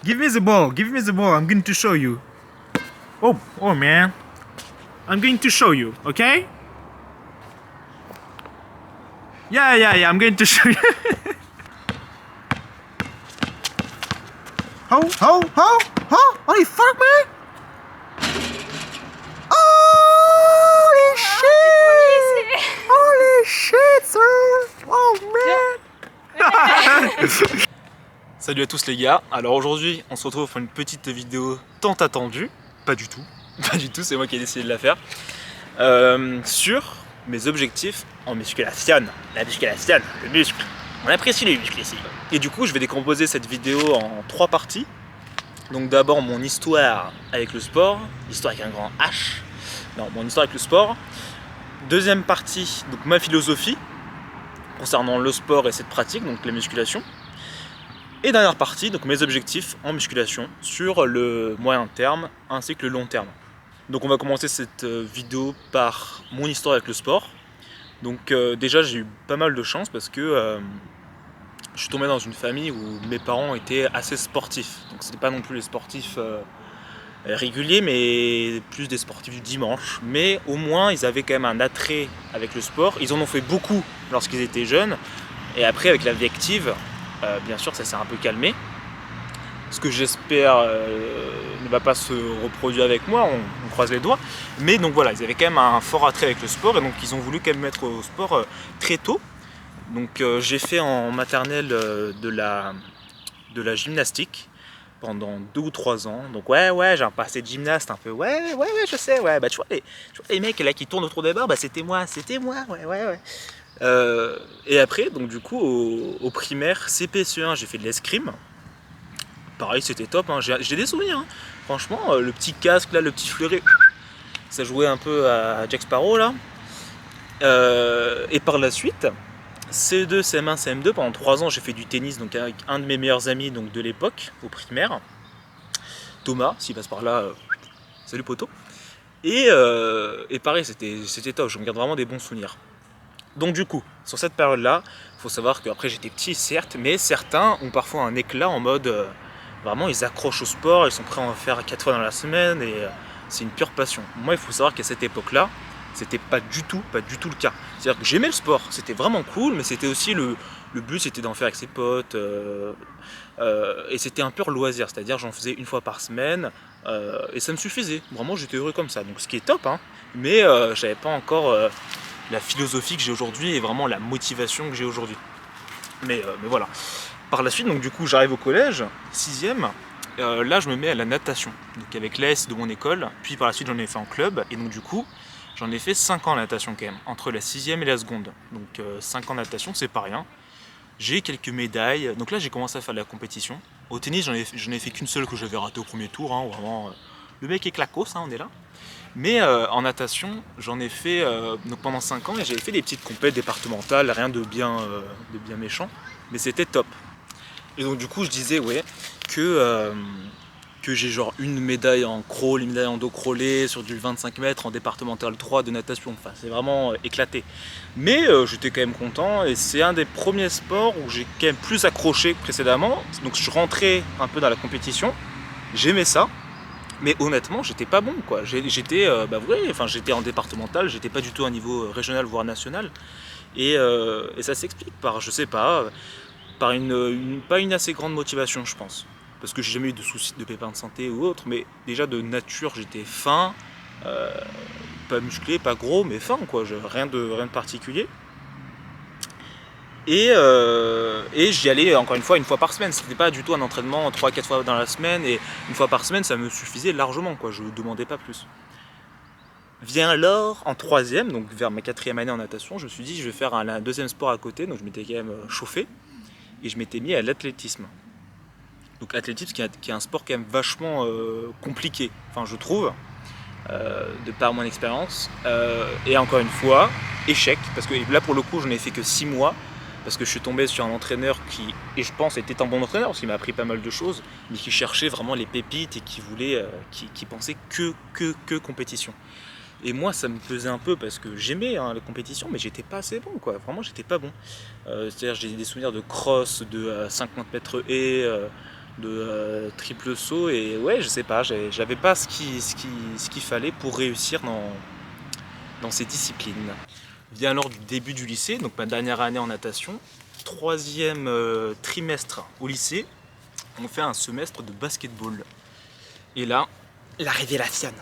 Give me the ball. Give me the ball. I'm going to show you. Oh man. I'm going to show you, okay? Yeah. I'm going to show you. Holy fuck, man! Holy shit, sir! Oh man! Salut à tous les gars, alors aujourd'hui on se retrouve pour une petite vidéo tant attendue, pas du tout, c'est moi qui ai décidé de la faire, sur mes objectifs en musculation, la musculation, le muscle, on apprécie les muscles ici. Et du coup je vais décomposer cette vidéo en 3 parties, donc d'abord mon histoire avec le sport, l'histoire avec un grand H, non mon histoire avec le sport, deuxième partie, donc ma philosophie concernant le sport et cette pratique, donc la musculation. Et dernière partie, donc mes objectifs en musculation sur le moyen terme ainsi que le long terme. Donc on va commencer cette vidéo par mon histoire avec le sport. Donc déjà j'ai eu pas mal de chance parce que je suis tombé dans une famille où mes parents étaient assez sportifs. Donc c'était pas non plus les sportifs réguliers mais plus des sportifs du dimanche. Mais au moins ils avaient quand même un attrait avec le sport. Ils en ont fait beaucoup lorsqu'ils étaient jeunes. Et après avec la vie active, bien sûr ça s'est un peu calmé, ce que j'espère ne va pas se reproduire avec moi, on croise les doigts, mais donc voilà, ils avaient quand même un fort attrait avec le sport et donc ils ont voulu quand même mettre au sport très tôt. Donc j'ai fait en maternelle de la gymnastique pendant 2 ou 3 ans, donc ouais j'ai un passé de gymnaste un peu, ouais je sais, ouais, bah tu vois les mecs là qui tournent autour des barres, bah c'était moi, ouais. Et après, donc du coup, au primaire, CP-CE1, j'ai fait de l'escrime. Pareil, c'était top, hein. J'ai des souvenirs. Hein. Franchement, le petit casque, là, le petit fleuret, ça jouait un peu à Jack Sparrow, là. Et par la suite, CE2, CM1, CM2, pendant 3 ans, j'ai fait du tennis donc avec un de mes meilleurs amis donc, de l'époque, au primaire. Thomas, s'il passe par là, salut poteau. Et pareil, c'était top, je me garde vraiment des bons souvenirs. Donc du coup, sur cette période-là, il faut savoir qu'après j'étais petit certes, mais certains ont parfois un éclat en mode vraiment ils accrochent au sport, ils sont prêts à en faire 4 fois dans la semaine et c'est une pure passion. Moi il faut savoir qu'à cette époque-là, c'était pas du tout le cas. C'est-à-dire que j'aimais le sport, c'était vraiment cool, mais c'était aussi le but c'était d'en faire avec ses potes et c'était un pur loisir, c'est-à-dire j'en faisais 1 fois par semaine et ça me suffisait. Vraiment j'étais heureux comme ça, donc ce qui est top, hein, mais j'avais pas encore la philosophie que j'ai aujourd'hui et vraiment la motivation que j'ai aujourd'hui. Mais voilà. Par la suite, donc du coup, j'arrive au collège, 6ème. Là, je me mets à la natation, donc avec l'AS de mon école. Puis par la suite, j'en ai fait en club. Et donc du coup, j'en ai fait 5 ans de natation quand même, entre la 6ème et la seconde. Donc 5 ans de natation, c'est pas rien. J'ai quelques médailles. Donc là, j'ai commencé à faire de la compétition. Au tennis, j'en ai fait qu'une seule que j'avais ratée au premier tour. Hein, vraiment, le mec est clacos, hein, on est là. Mais en natation, j'en ai fait donc pendant 5 ans et j'avais fait des petites compètes départementales, rien de bien méchant, mais c'était top. Et donc du coup je disais ouais que j'ai genre une médaille en crawl, une médaille en dos crawlé sur du 25 mètres en départemental 3 de natation, enfin c'est vraiment éclaté. Mais j'étais quand même content et c'est un des premiers sports où j'ai quand même plus accroché que précédemment, donc je rentrais un peu dans la compétition, j'aimais ça. Mais honnêtement, j'étais pas bon quoi. J'étais j'étais en départemental, j'étais pas du tout à un niveau régional voire national. Et ça s'explique par, je sais pas, par pas une assez grande motivation, je pense. Parce que j'ai jamais eu de soucis de pépins de santé ou autre, mais déjà de nature j'étais fin, pas musclé, pas gros, mais fin quoi, rien de particulier. Et j'y allais encore une fois par semaine. C'était pas du tout un entraînement 3-4 fois dans la semaine et 1 fois par semaine ça me suffisait largement quoi, je demandais pas plus. Vient alors en 3ème, donc vers ma 4ème année en natation, je me suis dit je vais faire un 2ème sport à côté, donc je m'étais quand même chauffé et je m'étais mis à l'athlétisme. Donc l'athlétisme qui est un sport quand même vachement compliqué, enfin je trouve, de par mon expérience. Et encore une fois, échec, parce que là pour le coup je n'ai fait que 6 mois. Parce que je suis tombé sur un entraîneur qui, et je pense était un bon entraîneur, parce qu'il m'a appris pas mal de choses, mais qui cherchait vraiment les pépites et qui voulait, qui pensait que compétition. Et moi ça me pesait un peu parce que j'aimais hein, la compétition, mais j'étais pas assez bon quoi, vraiment j'étais pas bon. C'est-à-dire j'ai des souvenirs de cross, de 50 mètres haies, de triple saut, et ouais, je sais pas, j'avais pas ce qu'il fallait pour réussir dans ces disciplines. Vient alors du début du lycée, donc ma dernière année en natation, troisième trimestre au lycée, on fait un semestre de basketball. Et là, la révélation.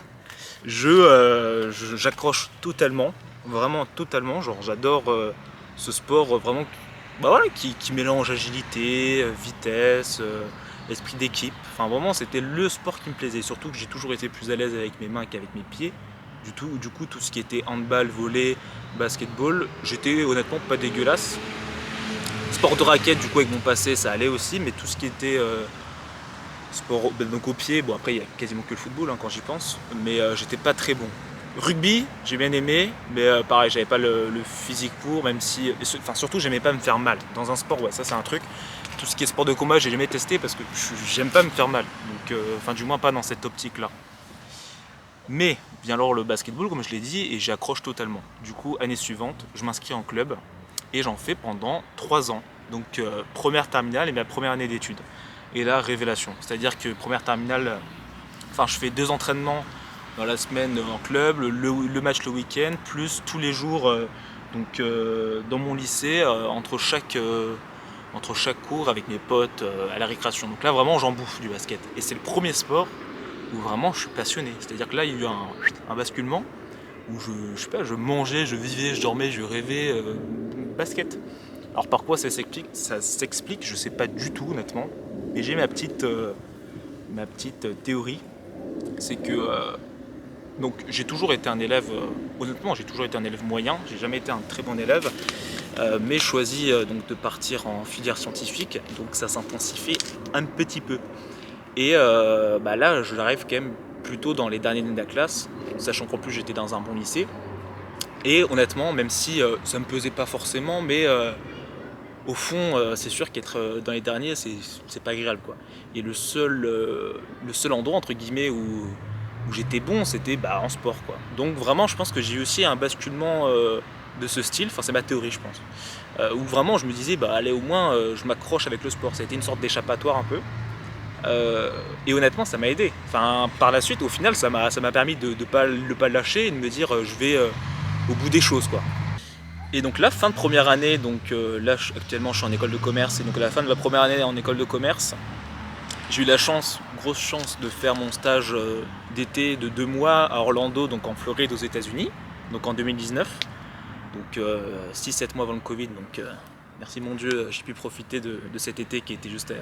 J'accroche totalement, vraiment totalement, genre j'adore ce sport vraiment bah voilà, qui mélange agilité, vitesse, esprit d'équipe. Enfin vraiment c'était le sport qui me plaisait, surtout que j'ai toujours été plus à l'aise avec mes mains qu'avec mes pieds. Du coup tout ce qui était handball, volley, basketball, j'étais honnêtement pas dégueulasse. Sport de raquette du coup avec mon passé ça allait aussi, mais tout ce qui était sport donc au pied, bon après il y a quasiment que le football hein, quand j'y pense, mais j'étais pas très bon. Rugby, j'ai bien aimé, mais pareil, j'avais pas le physique pour, même si. Enfin, surtout, j'aimais pas me faire mal. Dans un sport, ouais, ça c'est un truc. Tout ce qui est sport de combat, j'ai jamais testé parce que j'aime pas me faire mal. Donc, enfin, du moins pas dans cette optique-là. Mais vient alors le basketball, comme je l'ai dit, et j'accroche totalement. Du coup, année suivante, je m'inscris en club et j'en fais pendant 3 ans. Donc, première terminale et ma première année d'études. Et là, révélation. C'est-à-dire que première terminale, enfin, je fais 2 entraînements dans la semaine en club, le match le week-end, plus tous les jours dans mon lycée, entre chaque cours avec mes potes à la récréation. Donc là vraiment j'en bouffe du basket. Et c'est le premier sport où vraiment je suis passionné. C'est-à-dire que là il y a eu un basculement où je sais pas, je mangeais, je vivais, je dormais, je rêvais basket. Alors par quoi ça s'explique, je sais pas du tout honnêtement. Mais j'ai ma petite théorie, c'est que donc j'ai toujours été un élève, honnêtement j'ai toujours été un élève moyen, j'ai jamais été un très bon élève, mais choisi donc de partir en filière scientifique, donc ça s'intensifie un petit peu. Et bah là je l'arrive quand même plutôt dans les derniers de la classe, sachant qu'en plus j'étais dans un bon lycée. Et honnêtement, même si ça me pesait pas forcément, mais au fond c'est sûr qu'être dans les derniers c'est pas agréable quoi. Et le seul endroit entre guillemets où j'étais bon, c'était en sport quoi. Donc vraiment je pense que j'ai eu aussi un basculement de ce style, enfin c'est ma théorie je pense, où vraiment je me disais allez au moins je m'accroche avec le sport, ça a été une sorte d'échappatoire un peu. Et honnêtement ça m'a aidé, enfin par la suite au final ça m'a permis de ne pas lâcher et de me dire je vais au bout des choses quoi. Et donc la fin de première année, donc là actuellement je suis en école de commerce, et donc à la fin de ma première année en école de commerce, j'ai eu la chance, grosse chance, de faire mon stage d'été de 2 mois à Orlando, donc en Floride aux États-Unis, donc en 2019. Donc 6-7 mois avant le Covid, donc merci mon Dieu, j'ai pu profiter de cet été qui était juste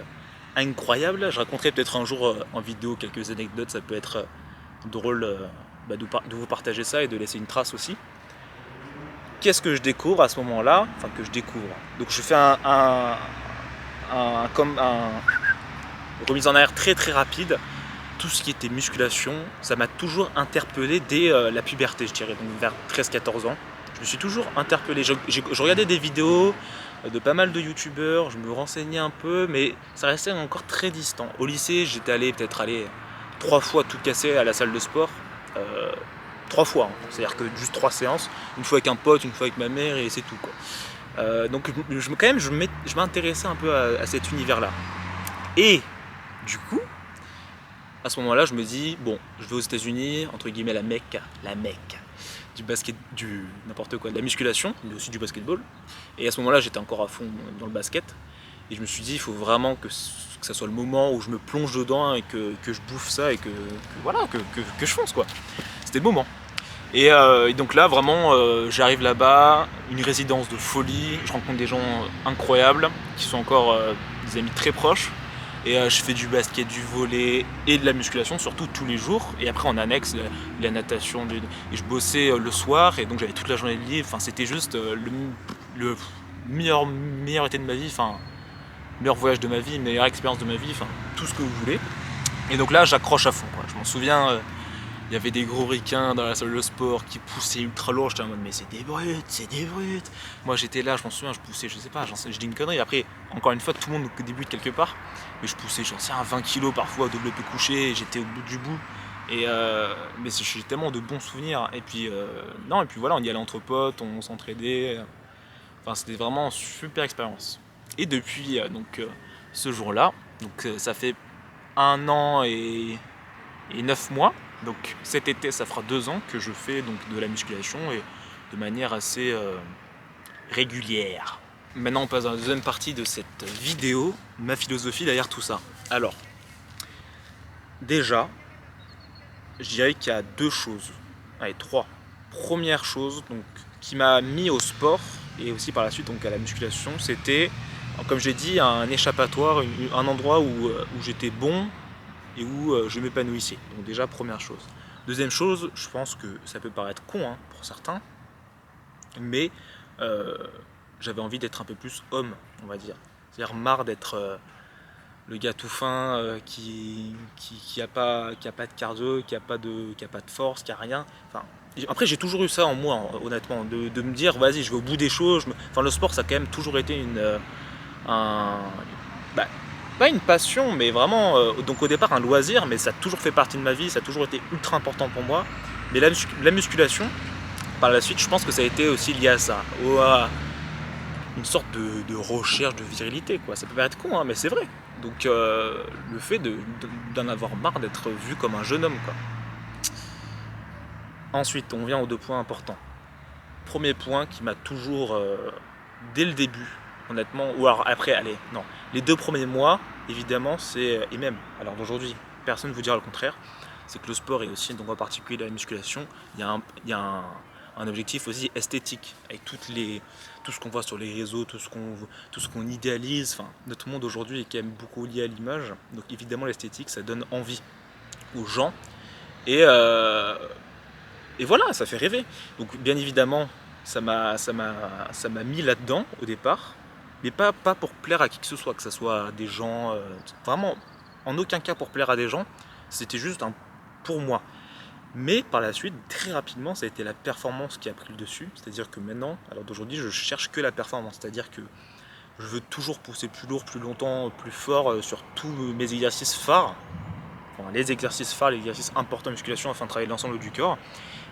incroyable. Je raconterai peut-être un jour en vidéo quelques anecdotes, ça peut être drôle de vous partager ça et de laisser une trace aussi. Qu'est-ce que je découvre à ce moment-là? Enfin que je découvre. Donc je fais un remise en arrière très très rapide. Tout ce qui était musculation, ça m'a toujours interpellé dès la puberté, je dirais, donc vers 13-14 ans. Je me suis toujours interpellé. Je regardais des vidéos de pas mal de youtubeurs, je me renseignais un peu, mais ça restait encore très distant. Au lycée, j'étais allé peut-être 3 fois tout casser à la salle de sport. 3 fois, hein. C'est-à-dire que juste 3 séances, une fois avec un pote, une fois avec ma mère, et c'est tout quoi. Donc je m'intéressais un peu à cet univers-là. Et du coup, à ce moment-là, je me dis, bon, je vais aux États-Unis, entre guillemets la Mecque du basket, du n'importe quoi, de la musculation, mais aussi du basketball. Et à ce moment-là, j'étais encore à fond dans le basket. Et je me suis dit, il faut vraiment que ça soit le moment où je me plonge dedans et que je bouffe ça et que je fonce quoi. C'était le moment. Et donc là, vraiment, j'arrive là-bas, une résidence de folie, je rencontre des gens incroyables, qui sont encore des amis très proches. Et je fais du basket, du volley et de la musculation, surtout tous les jours. Et après en annexe, la natation. Et je bossais le soir, et donc j'avais toute la journée de libre. Enfin, c'était juste le meilleur été de ma vie, enfin, meilleur voyage de ma vie, meilleure expérience de ma vie, enfin, tout ce que vous voulez. Et donc là, j'accroche à fond, quoi. Je m'en souviens, il y avait des gros ricains dans la salle de sport qui poussaient ultra lourd. J'étais en mode, mais c'est des brutes, c'est des brutes. Moi j'étais là, je m'en souviens, je poussais, je sais pas, je dis une connerie. Après, encore une fois, tout le monde débute quelque part. Mais je poussais, j'en sais, à 20 kilos parfois au développé couché, j'étais au bout du bout. Et mais j'ai tellement de bons souvenirs. Et puis, non, et puis voilà, on y allait entre potes, on s'entraidait. Enfin, c'était vraiment une super expérience. Et depuis ce jour-là, Donc ça fait 1 an et 9 mois. Donc cet été, ça fera 2 ans que je fais donc de la musculation et de manière assez régulière. Maintenant, on passe dans la deuxième partie de cette vidéo, ma philosophie derrière tout ça. Alors, déjà, je dirais qu'il y a 2 choses, allez 3. Première chose donc, qui m'a mis au sport et aussi par la suite donc, à la musculation, c'était, comme j'ai dit, un échappatoire, un endroit où j'étais bon et où je m'épanouissais. Donc déjà, première chose. Deuxième chose, je pense que ça peut paraître con hein, pour certains, mais j'avais envie d'être un peu plus homme, on va dire. C'est-à-dire marre d'être le gars tout fin qui a pas de cardio, qui a pas de force, qui a rien. Enfin, après j'ai toujours eu ça en moi, honnêtement, de me dire vas-y je vais au bout des choses. Enfin le sport ça a quand même toujours été pas une passion, mais vraiment donc au départ un loisir, mais ça a toujours fait partie de ma vie, ça a toujours été ultra important pour moi. Mais la musculation, par la suite, je pense que ça a été aussi lié à ça, à une sorte de recherche de virilité, quoi. Ça peut paraître con, hein, mais c'est vrai. Donc le fait d'en avoir marre d'être vu comme un jeune homme, quoi. Ensuite, on vient aux 2 points importants. Premier point qui m'a toujours, dès le début, honnêtement, ou alors après, allez, non, les 2 premiers mois, évidemment, c'est, et même, alors d'aujourd'hui, personne ne vous dira le contraire, c'est que le sport et aussi, donc en particulier la musculation, il y a un objectif aussi esthétique, avec tout ce qu'on voit sur les réseaux, tout ce qu'on idéalise, enfin, notre monde aujourd'hui est quand même beaucoup lié à l'image, donc évidemment l'esthétique, ça donne envie aux gens, et voilà, ça fait rêver. Donc bien évidemment, ça m'a mis là-dedans au départ, mais pas pour plaire à qui que ce soit des gens, vraiment en aucun cas pour plaire à des gens, c'était juste pour moi. Mais par la suite, très rapidement, ça a été la performance qui a pris le dessus, c'est-à-dire que maintenant, alors d'aujourd'hui, je cherche que la performance, c'est-à-dire que je veux toujours pousser plus lourd, plus longtemps, plus fort sur tous mes exercices phares, enfin, les exercices phares, les exercices importants en musculation afin de travailler l'ensemble du corps.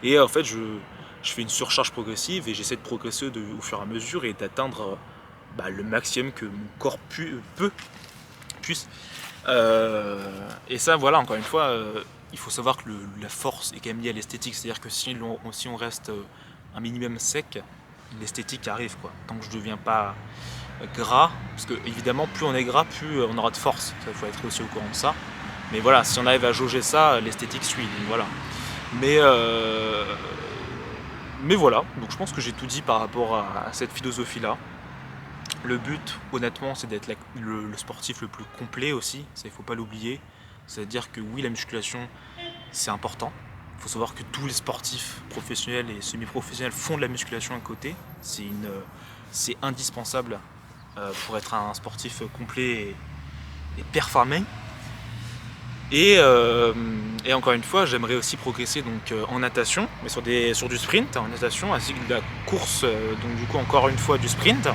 Et en fait, je fais une surcharge progressive et j'essaie de progresser au fur et à mesure et d'atteindre le maximum que mon corps puisse. Et ça, voilà, encore une fois, il faut savoir que la force est quand même liée à l'esthétique. C'est-à-dire que si on reste un minimum sec, l'esthétique arrive, quoi. Tant que je ne deviens pas gras, parce que évidemment, plus on est gras, plus on aura de force. Il faut être aussi au courant de ça. Mais voilà, si on arrive à jauger ça, l'esthétique suit. Donc voilà. Mais voilà, donc je pense que j'ai tout dit par rapport à cette philosophie-là. Le but, honnêtement, c'est d'être le sportif le plus complet aussi, ça il faut pas l'oublier. C'est-à-dire que oui, la musculation, c'est important. Il faut savoir que tous les sportifs professionnels et semi-professionnels font de la musculation à côté. C'est indispensable pour être un sportif complet et performant. Et encore une fois, j'aimerais aussi progresser donc, en natation, mais sur du sprint, en natation, ainsi que de la course, donc du coup encore une fois du sprint.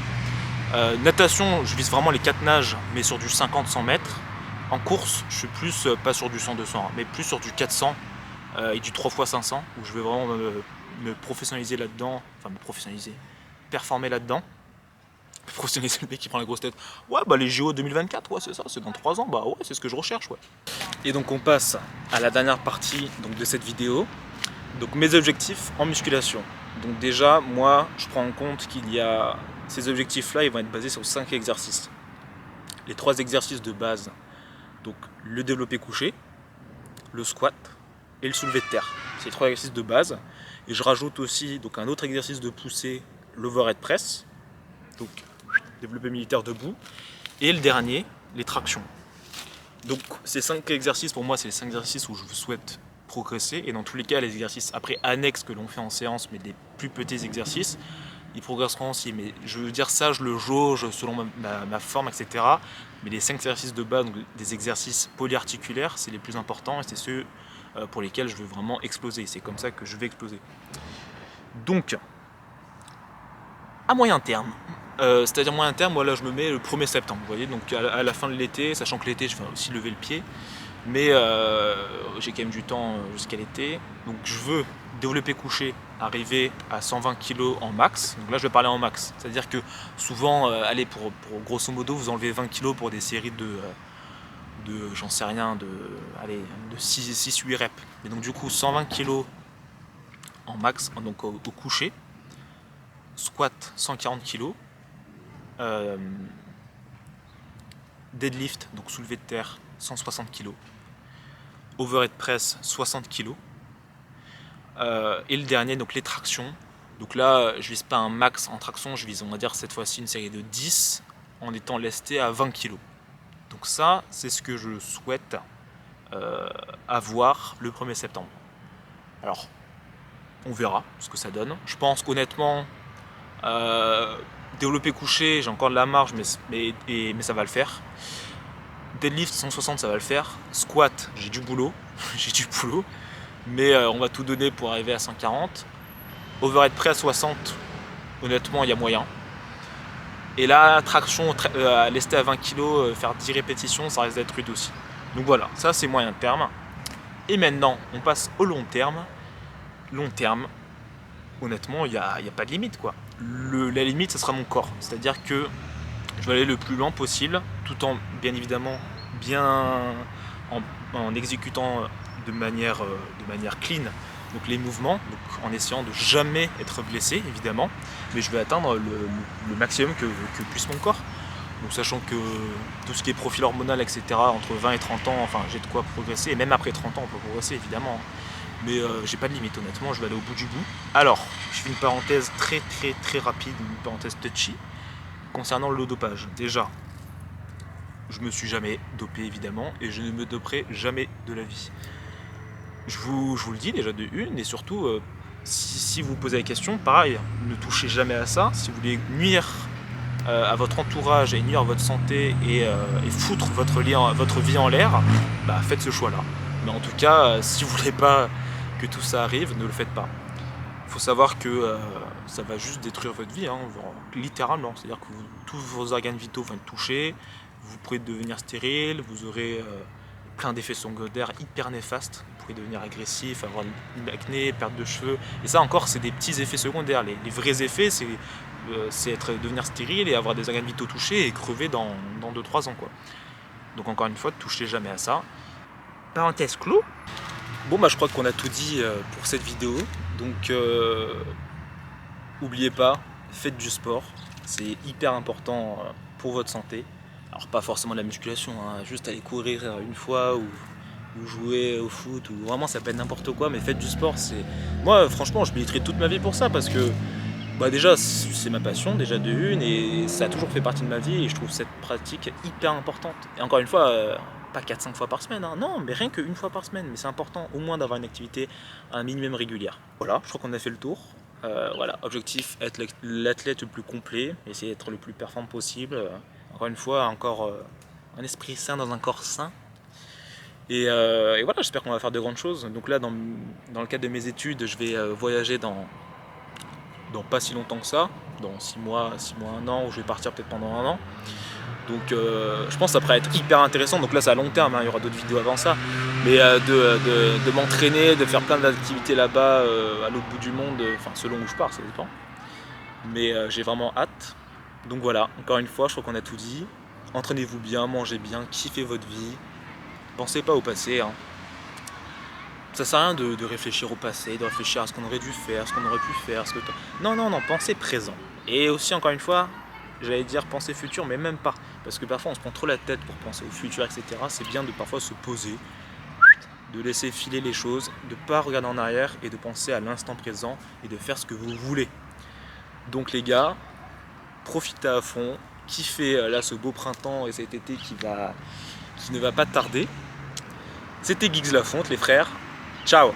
Natation, je vise vraiment les 4 nages, mais sur du 50-100 mètres. En course, je suis plus, pas sur du 100-200, mais plus sur du 400 et du 3x500, où je vais vraiment me professionnaliser là-dedans, performer là-dedans. Professionnaliser le mec qui prend la grosse tête. Ouais, les JO 2024, ouais, c'est ça, c'est dans 3 ans, ouais, c'est ce que je recherche, ouais. Et donc on passe à la dernière partie donc, de cette vidéo. Donc mes objectifs en musculation. Donc déjà, moi, je prends en compte qu'il y a ces objectifs-là, ils vont être basés sur 5 exercices. Les 3 exercices de base, donc le développé couché, le squat et le soulevé de terre. C'est les 3 exercices de base. Et je rajoute aussi donc, un autre exercice de poussée, l'overhead press. Donc développé militaire debout. Et le dernier, les tractions. Donc ces 5 exercices, pour moi, c'est les 5 exercices où je souhaite progresser. Et dans tous les cas, les exercices après annexes que l'on fait en séance, mais des plus petits exercices, ils progresseront aussi. Mais je veux dire ça, je le jauge selon ma forme, etc. Mais les 5 exercices de base, donc des exercices polyarticulaires, c'est les plus importants et c'est ceux pour lesquels je veux vraiment exploser. C'est comme ça que je vais exploser. Donc, à moyen terme, c'est-à-dire moyen terme, moi là je me mets le 1er septembre, vous voyez, donc à la fin de l'été, sachant que l'été je vais aussi lever le pied, mais j'ai quand même du temps jusqu'à l'été, donc je veux développer couché, arriver à 120 kg en max, donc là je vais parler en max, c'est-à-dire que souvent, allez pour grosso modo vous enlevez 20 kg pour des séries de j'en sais rien, de 6-8 reps. Et donc du coup 120 kg en max, donc au coucher, squat 140 kg, deadlift, donc soulevé de terre 160 kg, overhead press 60 kg, et le dernier, donc les tractions. Donc là, je vise pas un max en traction, je vise, on va dire cette fois-ci une série de 10 en étant lesté à 20 kg. Donc ça, c'est ce que je souhaite avoir le 1er septembre. Alors, on verra ce que ça donne. Je pense qu'honnêtement, développé couché, j'ai encore de la marge, mais ça va le faire. Deadlift 160, ça va le faire. Squat, j'ai du boulot, mais on va tout donner pour arriver à 140. Overhead press 60, honnêtement, il y a moyen. Et là, traction, lesté à 20 kg, faire 10 répétitions, ça risque d'être rude aussi. Donc voilà, ça c'est moyen terme. Et maintenant, on passe au long terme. Long terme, honnêtement, il n'y a pas de limite, quoi. La limite, ce sera mon corps. C'est-à-dire que je vais aller le plus loin possible, tout en, bien évidemment, en exécutant de manière clean, donc les mouvements, donc en essayant de jamais être blessé, évidemment, mais je vais atteindre le maximum que puisse mon corps. Donc sachant que tout ce qui est profil hormonal, etc., entre 20 et 30 ans, enfin j'ai de quoi progresser, et même après 30 ans on peut progresser évidemment, mais j'ai pas de limite honnêtement, je vais aller au bout du bout. Alors, je fais une parenthèse très rapide, une parenthèse touchy, concernant le dopage. Déjà, je me suis jamais dopé évidemment, et je ne me doperai jamais de la vie. Je vous le dis déjà de une, et surtout, si vous vous posez la question, pareil, ne touchez jamais à ça. Si vous voulez nuire à votre entourage et nuire à votre santé et foutre votre vie en l'air, bah faites ce choix-là. Mais en tout cas, si vous voulez pas que tout ça arrive, ne le faites pas. Il faut savoir que ça va juste détruire votre vie, hein, littéralement. C'est-à-dire que tous vos organes vitaux vont être touchés, vous pourrez devenir stérile, vous aurez plein d'effets secondaires hyper néfastes. Vous pourrez devenir agressif, avoir une acné, perte de cheveux. Et ça encore, c'est des petits effets secondaires. Les vrais effets, c'est devenir stérile et avoir des organes vitaux touchés et crever dans 2-3 ans, quoi. Donc encore une fois, ne touchez jamais à ça. Parenthèse clos. Bon bah je crois qu'on a tout dit pour cette vidéo. Donc n'oubliez pas, faites du sport. C'est hyper important pour votre santé. Alors pas forcément de la musculation, hein, juste aller courir une fois ou jouer au foot, ou vraiment ça peut être n'importe quoi, mais faites du sport. Moi franchement je militerai toute ma vie pour ça, parce que bah déjà c'est ma passion déjà de une, et ça a toujours fait partie de ma vie, et je trouve cette pratique hyper importante. Et encore une fois, pas 4-5 fois par semaine, hein, non, mais rien qu'une fois par semaine, mais c'est important au moins d'avoir une activité un minimum régulière. Voilà, je crois qu'on a fait le tour. Voilà, objectif, être l'athlète le plus complet, essayer d'être le plus performant possible. Encore une fois, un esprit sain dans un corps sain. Et voilà, j'espère qu'on va faire de grandes choses. Donc là, dans le cadre de mes études, je vais voyager dans pas si longtemps que ça, dans 6 mois, 1 an, où je vais partir peut-être pendant 1 an. Donc je pense que ça pourrait être hyper intéressant. Donc là c'est à long terme, hein, il y aura d'autres vidéos avant ça. Mais de m'entraîner, de faire plein d'activités là-bas, à l'autre bout du monde, enfin selon où je pars, ça dépend. Mais j'ai vraiment hâte. Donc voilà, encore une fois, je crois qu'on a tout dit. Entraînez-vous bien, mangez bien, kiffez votre vie. Pensez pas au passé, hein. Ça sert à rien de réfléchir au passé, de réfléchir à ce qu'on aurait dû faire, ce qu'on aurait pu faire. Non, pensez présent. Et aussi, encore une fois, j'allais dire penser futur, mais même pas. Parce que parfois on se prend trop la tête pour penser au futur, etc. C'est bien de parfois se poser, de laisser filer les choses, de ne pas regarder en arrière et de penser à l'instant présent et de faire ce que vous voulez. Donc les gars, profitez à fond, kiffez là ce beau printemps et cet été qui ne va pas tarder. C'était Geeks Lafonte, les frères. Ciao!